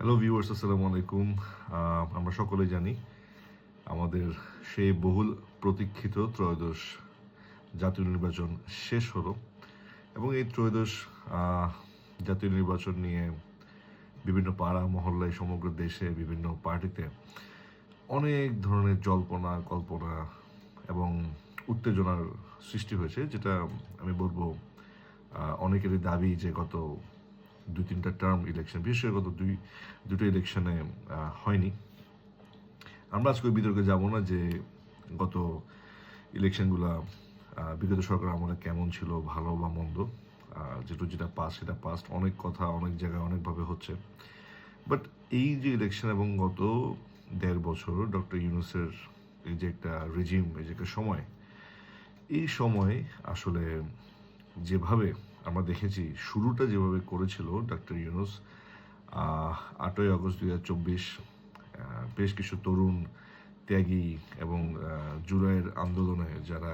Hello viewers, আসসালামু আলাইকুম। আমরা সকলেই জানি আমাদের সেই বহুল প্রতীক্ষিত ত্রয়োদশ জাতীয় নির্বাচন শেষ হলো এবং এই ত্রয়োদশ আহ, জাতীয় নির্বাচন নিয়ে বিভিন্ন পাড়া মহল্লায় সমগ্র দেশে বিভিন্ন পার্টিতে অনেক ধরনের জল্পনা কল্পনা এবং উত্তেজনার সৃষ্টি হয়েছে, যেটা আমি বলবো অনেকেরই দাবি যে গত দুই তিনটা টার্ম ইলেকশন, বিশেষ করে গত দুটো ইলেকশনে হয়নি। আমরা আজকে ওই বিতর্কে যাব না যে গত ইলেকশনগুলা বিগত সরকার আমলে কেমন ছিল, ভালো বা মন্দ। যেটা পাস সেটা পাস্ট, অনেক কথা অনেক জায়গায় অনেকভাবে হচ্ছে। বাট এই যে ইলেকশন এবং গত 1.5 বছর ডক্টর ইউনূসের এই যে একটা রেজিম, এই যে একটা সময়, এই সময় আসলে যেভাবে আমরা দেখেছি, শুরুটা যেভাবে করেছিল ডক্টর ইউনূস 8ই আগস্ট 2024, বেশ কিছু তরুণ ত্যাগী এবং জুলাইয়ের আন্দোলনে যারা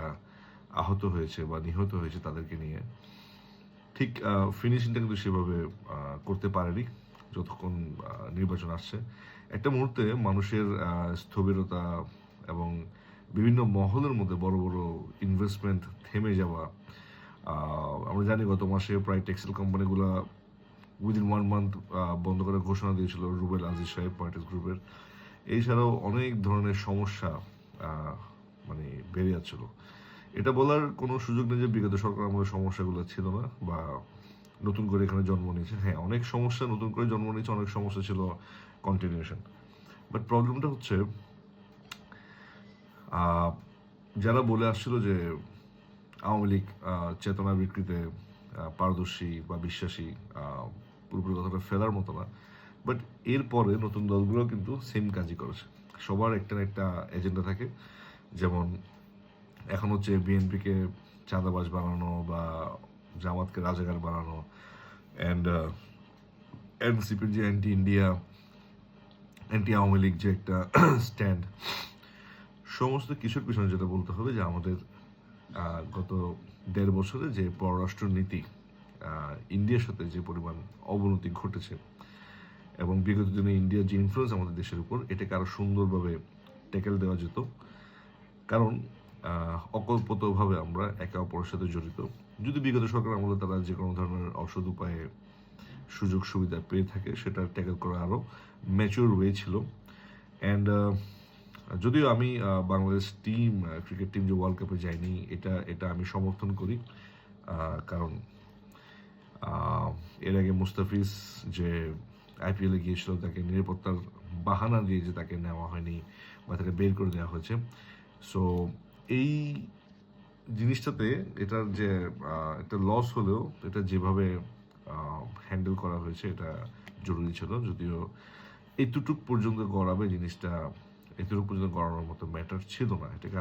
আহত হয়েছে বা নিহত হয়েছে তাদেরকে নিয়ে ঠিক ফিনিশিংটা কিন্তু সেভাবে করতে পারেনি যতক্ষণ নির্বাচন আসছে। একটা মুহূর্তে মানুষের স্থবিরতা এবং বিভিন্ন মহলের মধ্যে বড় বড় ইনভেস্টমেন্ট থেমে যাওয়া। আমরা জানি গত মাসে প্রায় টেক্সটাইল কোম্পানিগুলো উইদিন 1 মান্থ বন্ধ করার ঘোষণা দিয়েছিল রুবেল আজিজ সাহেব পার্টিস গ্রুপের। এছাড়াও অনেক ধরনের সমস্যা আহ, মানে বেড়ে যাচ্ছিল। এটা বলার কোনো সুযোগ নেই যে বিগত সরকার আমলের সমস্যাগুলো ছিল না বা নতুন করে এখানে জন্ম নিয়েছে। হ্যাঁ, অনেক সমস্যা নতুন করে জন্ম নিয়েছে, অনেক সমস্যা ছিল কন্টিনিউশন। বাট প্রবলেমটা হচ্ছে আহ, যারা বলে আসছিল যে আওয়ামী লীগ চেতনা বিকৃতে পারদর্শী বা বিশ্বাসী, পুরোপুরি কথাটা ফেলার মতো না। বাট এরপরে নতুন দলগুলো কিন্তু সেম কাজই করেছে। সবার একটা না একটা এজেন্ডা থাকে। যেমন এখন হচ্ছে বিএনপিকে চাঁদাবাজ বানানো বা জামাতকে রাজাকার বানানো, অ্যান্ড এনসিপির যে anti India, anti Awami League যে একটা স্ট্যান্ড, সমস্ত কিছুর পিছনে যেটা বলতে হবে যে আমাদের গত 1.5 বছরে যে পররাষ্ট্র নীতি, ইন্ডিয়ার সাথে যে পরিমাণ অবনতি ঘটেছে এবং বিগত দিনে ইন্ডিয়ার যে ইনফ্লুয়েন্স আমাদের দেশের উপর, এটাকে আরও সুন্দরভাবে ট্যাকেল দেওয়া যেত। কারণ অকল্পতভাবে আমরা একে অপরের সাথে জড়িত। যদি বিগত সরকার আমলে তারা যে কোনো ধরনের অসৎ উপায়ে সুযোগ সুবিধা পেয়ে থাকে, সেটা ট্যাকেল করা আরও ম্যাচিওর ওয়ে ছিল। অ্যান্ড যদিও আমি বাংলাদেশ টিম, ক্রিকেট টিম যে ওয়ার্ল্ড কাপে যায়নি, এটা এটা আমি সমর্থন করি। কারণ এর আগে মুস্তাফিজ যে আইপিএলে গিয়েছিল, তাকে নিরাপত্তার বাহানা দিয়ে যে তাকে নেওয়া হয়নি বা তাকে বের করে দেওয়া হয়েছে। সো এই জিনিসটাতে এটার যে একটা লস হলেও এটা যেভাবে হ্যান্ডেল করা হয়েছে এটা জরুরি ছিল। যদিও এতটুক পর্যন্ত গড়াবে জিনিসটা, এতটুকু পর্যন্ত গড়ানোর মতো ম্যাটার ছিল না। এটাকে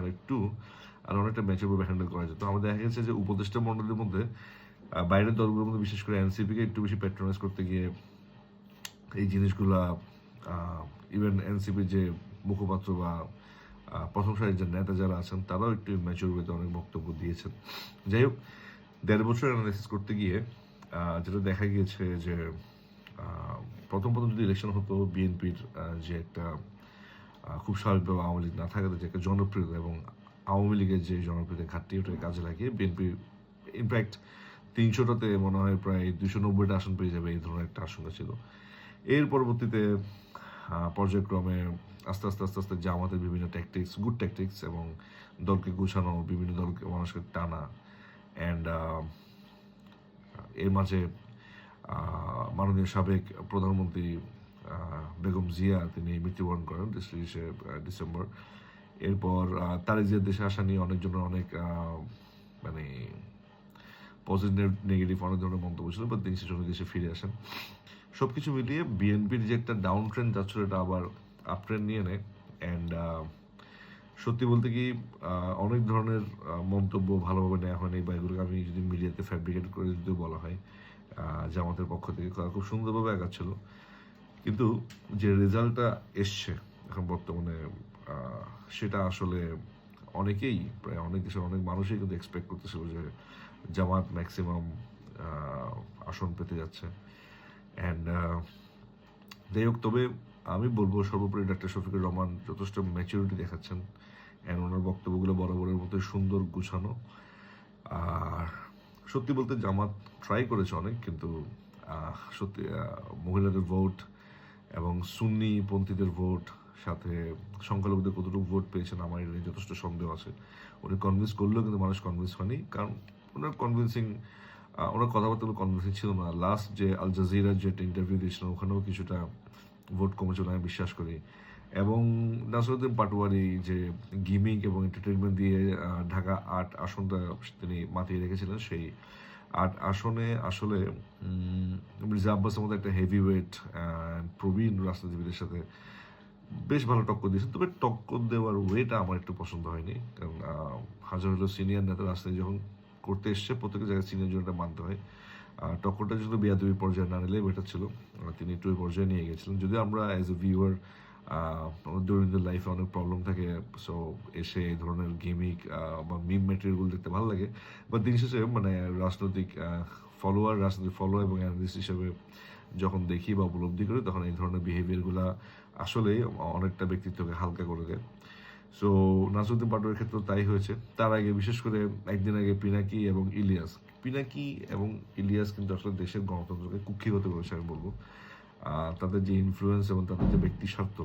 আর অনেকটা ম্যাচুরভাবে হ্যান্ডেল করা যেত। আমাদের দেখা গেছে যে উপদেষ্টা মণ্ডলীর মধ্যে বাইরের দলগুলোর মধ্যে বিশেষ করে এনসিপিকে একটু বেশি প্যাট্রোনাইজ করতে গিয়ে এই জিনিসগুলা, ইভেন এনসিপির যে মুখপাত্র বা প্রথম সারির যে নেতা যারা আছেন, তারাও একটু ম্যাচিউর ওয়েতে অনেক বক্তব্য দিয়েছেন। যাই হোক, 1.5 বছর অ্যানালাইসিস করতে গিয়ে যেটা দেখা গিয়েছে যে প্রথম প্রথম যদি ইলেকশন হতো, বিএনপির যে একটা খুব স্বাভাবিকভাবে আওয়ামী লীগ না থাকাতে যে একটা জনপ্রিয়তা এবং আওয়ামী লীগের যে জনপ্রিয়তা ঘাটতি, ওটাকে কাজে লাগিয়ে বিএনপি ইনফ্যাক্ট 300টাতে মনে হয় প্রায় 290টা আসন পেয়ে যাবে, এই ধরনের একটা আশঙ্কা ছিল। এর পরবর্তীতে পর্যায়ক্রমে আস্তে আস্তে আস্তে আস্তে জামাতের বিভিন্ন ট্যাকটিক্স, গুড ট্যাকটিক্স এবং দলকে গুছানো, বিভিন্ন দলকে মানুষকে টানা, অ্যান্ড এর মাঝে মাননীয় সাবেক প্রধানমন্ত্রী বেগম জিয়া, তিনি মৃত্যুবরণ করেন 30 ডিসেম্বর। এরপর তারেক জিয়ার দেশে আসা নিয়ে অনেকজনের অনেক মানে পজিটিভ নেগেটিভ অনেক ধরনের মন্তব্য ছিল, বা তিনি সেজন্য দেশে ফিরে আসেন। সব কিছু মিলিয়ে বিএনপির যে একটা ডাউন ট্রেন্ড যাচ্ছিল, এটা আবার আপ ট্রেন্ড নিয়ে নেয়। অ্যান্ড সত্যি বলতে কি, অনেক ধরনের মন্তব্য ভালোভাবে নেওয়া হয়নি, বা এগুলোকে আমি যদি মিডিয়াতে ফ্যাব্রিকেট করে যদি বলা হয়, জামাতের পক্ষ থেকে খুব সুন্দরভাবে আগাচ্ছিল। কিন্তু যে রেজাল্টটা এসছে এখন বর্তমানে, সেটা আসলে অনেকেই, প্রায় অনেক দেশের অনেক মানুষই কিন্তু এক্সপেক্ট করতেছিল যে জামাত ম্যাক্সিমাম আসন পেতে যাচ্ছে। অ্যান্ড যাই হোক, তবে আমি বলবো সর্বোপরি ডাক্তার শফিকুর রহমান যথেষ্ট ম্যাচুরিটি দেখাচ্ছেন, অ্যান্ড ওনার বক্তব্যগুলো বরাবরের মতো সুন্দর গুছানো। আর সত্যি বলতে জামাত ট্রাই করেছে অনেক, কিন্তু সত্যি মহিলাদের ভোট এবং সুন্নি পন্থীদের ভোট, সাথে সংখ্যালঘুদের কতটুকু ভোট পেয়েছেন আমার এটা নিয়ে যথেষ্ট সন্দেহ আছে। উনি কনভিন্স করলেও কিন্তু মানুষ কনভিন্স হয়নি, কারণ ওনার কনভিন্সিং, ওনার কথাবার্তাগুলো কনভিন্সিং ছিল না। লাস্ট যে আল জাজিরার যে ইন্টারভিউ দিয়েছিলেন ওখানেও কিছুটা ভোট কমেছিল আমি বিশ্বাস করি। এবং নাসিরুদ্দিন পাটোয়ারি যে গিমিক এবং এন্টারটেনমেন্ট দিয়ে ঢাকা ৮ আসনটা তিনি মাতিয়ে রেখেছিলেন, সেই ৮ আসনে আসলে মির্জা আব্বাসের মতো একটা হেভি ওয়েট প্রবীণ রাজনীতিবিদের সাথে বেশ ভালো টক্কর দিয়েছেন। তবে টক্কর দেওয়ার ওয়েটা আমার একটু পছন্দ হয়নি, কারণ হাজার হলো সিনিয়র নেতা রাজনীতি যখন করতে এসছে প্রত্যেকের জায়গায় সিনিয়র জনটা মানতে হয়। টক্করটা যদি বেয়াদবি পর্যায়ে না নিলে বেটার ছিল। তিনি একটু ওই পর্যায়ে নিয়ে গেছিলেন। যদিও আমরা অ্যাজ এ ভিউয়ার আমাদের দৈনন্দিন লাইফে অনেক প্রবলেম থাকে, সো এসে এই ধরনের গেমিক বা মিম ম্যাটেরিয়ালগুলো দেখতে ভালো লাগে। বাট দিন শেষে মানে রাজনৈতিক রাজনৈতিক ফলো এবং অ্যানালিস্ট হিসেবে যখন দেখি বা উপলব্ধি করি, তখন এই ধরনের বিহেভিয়ারগুলো আসলে অনেকটা ব্যক্তিত্বকে হালকা করে দেয়। সো নাসিরুদ্দিন পাটোয়ারির ক্ষেত্রেও তাই হয়েছে। তার আগে বিশেষ করে একদিন আগে পিনাকি এবং ইলিয়াস কিন্তু আসলে দেশের গণতন্ত্রকে কুক্ষিগত করেছে আমি বলবো। তাদের যে ইনফ্লুয়েন্স এবং তাদের যে ব্যক্তি স্বার্থ,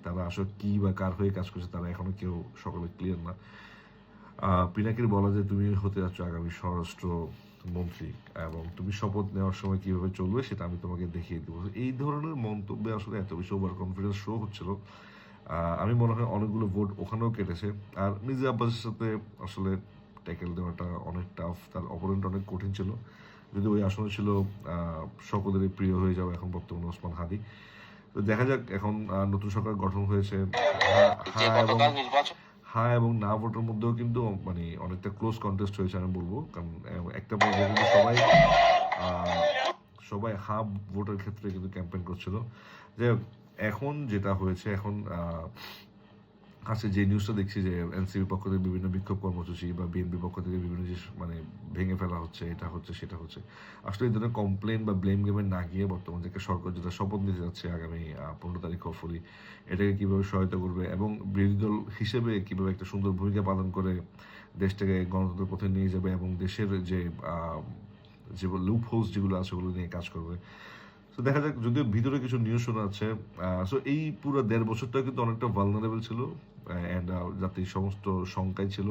তারা আসলে কী বা কার হয়ে কাজ করছে তারা এখনো কেউ সকলে ক্লিয়ার না। পিনাকির বলা যে তুমি হতে যাচ্ছ আগামী স্বরাষ্ট্র মন্ত্রী এবং তুমি শপথ নেওয়ার সময় কীভাবে চলবে সেটা আমি তোমাকে দেখিয়ে দেবো। এই ধরনের মন্তব্যে আসলে এত বেশি ওভার কনফিডেন্স শো হচ্ছিল, আমি মনে হয় অনেকগুলো ভোট ওখানেও কেটেছে। আর মির্জা আব্বাসের সাথে আসলে ট্যাকেল দেওয়াটা অনেক টাফ, তার অপোনেন্ট অনেক কঠিন ছিল। যদি ওই আসনে ছিল সকলেরই প্রিয় হয়ে যাবে এখন বর্তমানে ওসমান হাদি। তো দেখা যাক, এখন নতুন সরকার গঠন হয়েছে। হ্যাঁ এবং না ভোটের মধ্যেও কিন্তু মানে অনেকটা ক্লোজ কন্টেস্ট হয়েছে আমি বলবো, কারণ একটা পর্যায়ে কিন্তু সবাই হাফ ভোটের ক্ষেত্রে কিন্তু ক্যাম্পেইন করছিল। যাই হোক, এখন যেটা হয়েছে, এখন যে নিউজটা দেখছি যে এনসিপির পক্ষ থেকে বিভিন্ন বিক্ষোভ কর্মসূচি বা বিএনপির পক্ষ থেকে বিভিন্ন যে মানে ভেঙে ফেলা হচ্ছে, এটা হচ্ছে সেটা হচ্ছে, আসলে এই ধরনের কমপ্লেন বা ব্লেম গেমে না গিয়ে বর্তমান যে সরকার যেটা শপথ নিতে যাচ্ছে আগামী 15 তারিখ হপফুলি, এটাকে কীভাবে সহায়তা করবে এবং বিরোধী দল হিসেবে কীভাবে একটা সুন্দর ভূমিকা পালন করে দেশটাকে গণতন্ত্রের পথে নিয়ে যাবে এবং দেশের যে লুপ হোলস যেগুলো আছে ওগুলো নিয়ে কাজ করবে। তো দেখা যাক, যদিও ভিতরে কিছু নিউজ শোনা যাচ্ছে। সো এই পুরো 1.5 বছরটা কিন্তু অনেকটা ভালনারেবল ছিল, অ্যান্ড জাতির সমস্ত শঙ্কাই ছিল।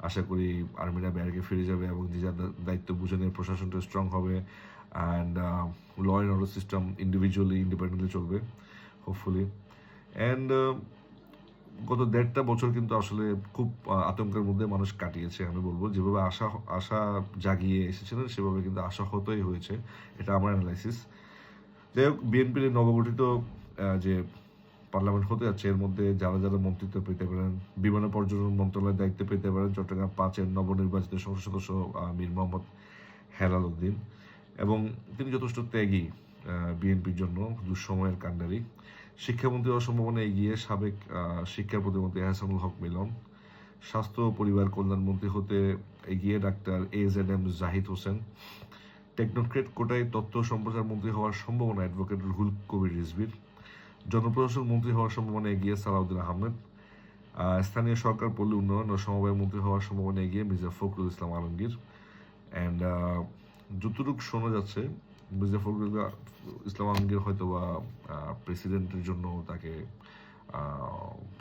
আশা করি আর্মিরা ব্যারাকে ফিরে যাবে এবং যে যার দায়িত্ব বুঝে নিয়ে প্রশাসনটা স্ট্রং হবে, and law and order system independently চলবে হোপফুলি। অ্যান্ড গত 1.5 বছর কিন্তু আসলে খুব আতঙ্কের মধ্যে মানুষ কাটিয়েছে আমি বলবো। যেভাবে আশা জাগিয়ে এসেছিলেন সেভাবে কিন্তু আশাহতই হয়েছে, এটা আমার অ্যানালাইসিস। যাই হোক, বিএনপির নবগঠিত যে পার্লামেন্ট হতে যাচ্ছে, এর মধ্যে যারা যারা মন্ত্রিত্ব পেতে পারেন, বিমান পর্যটন মন্ত্রণালয়ের দায়িত্ব পেতে পারেন চট্টগ্রাম 5-এর নবনির্বাচিত সংসদ সদস্য মীর মোহাম্মদ হেলাল উদ্দিন, এবং তিনি যথেষ্ট ত্যাগী বিএনপির জন্য, দুঃসময়ের কাণ্ডারি। শিক্ষামন্ত্রী হওয়ার সম্ভাবনা এগিয়ে সাবেক শিক্ষা প্রতিমন্ত্রী এহসানুল হক মিলন। স্বাস্থ্য ও পরিবার কল্যাণমন্ত্রী হতে এগিয়ে doctor AZM Zahid Hossain. Technocrat কোটায় তথ্য সম্প্রচার মন্ত্রী হওয়ার সম্ভাবনা অ্যাডভোকেট রুহুল কবির রিজভির। জনপ্রশাসন মন্ত্রী হওয়ার সম্ভাবনা এগিয়ে সালাউদ্দিন আহমেদ। স্থানীয় সরকার পল্লী উন্নয়ন ও সমবায় মন্ত্রী হওয়ার সম্ভাবনা এগিয়ে মির্জা ফখরুল ইসলাম আলমগীর। অ্যান্ড যতটুকু শোনা যাচ্ছে মির্জা ফখরুল ইসলাম আলমগীর হয়তো বা প্রেসিডেন্টের জন্য তাকে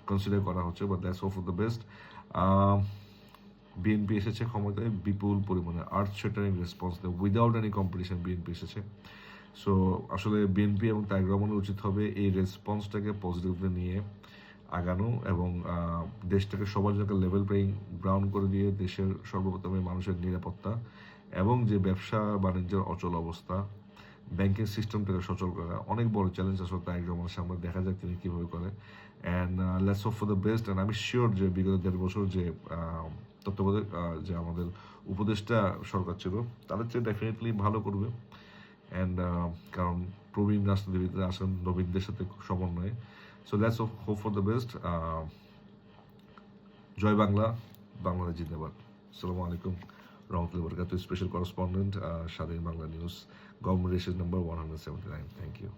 কনসিডার করা হচ্ছে, but that's hope for the best. BNP এসেছে ক্ষমতায় বিপুল পরিমাণে আর্থ শেটারিং রেসপন্স দেয়, উইদাউট এনি কম্পিটিশন বিএনপি এসেছে। সো আসলে বিএনপি এবং তারেক রহমানের উচিত হবে এই রেসপন্সটাকে পজিটিভলি নিয়ে আগানো এবং দেশটাকে সবার জন্য লেভেল প্লেইং গ্রাউন্ড করে দিয়ে দেশের সর্বপ্রথমে মানুষের নিরাপত্তা এবং যে ব্যবসা বাণিজ্যের অচল অবস্থা, ব্যাংকিং সিস্টেমটাকে সচল করা অনেক বড় চ্যালেঞ্জ আসলে তারেক রহমানের সামনে। দেখা যাক তিনি কীভাবে করে। And let's hope for the best. And আমি শিওর যে বিগত 1.5 বছর যে তত্ত্বাবধায়ক যে আমাদের উপদেষ্টা সরকার ছিল তাদের চেয়ে ডেফিনেটলি ভালো করবে। অ্যান্ড কারণ প্রবীণ রাজনীতিবিদরা আসেন নবীনদের সাথে সমন্বয়ে। So let's hope for the best. জয় বাংলা, বাংলাদেশ জিন্দাবাদ। আসসালামু আলাইকুম রহমতুল্লাহি ওয়া বারাকাতুহু। Special correspondent, Swadhin Bangla news, government ration number 179। Thank you.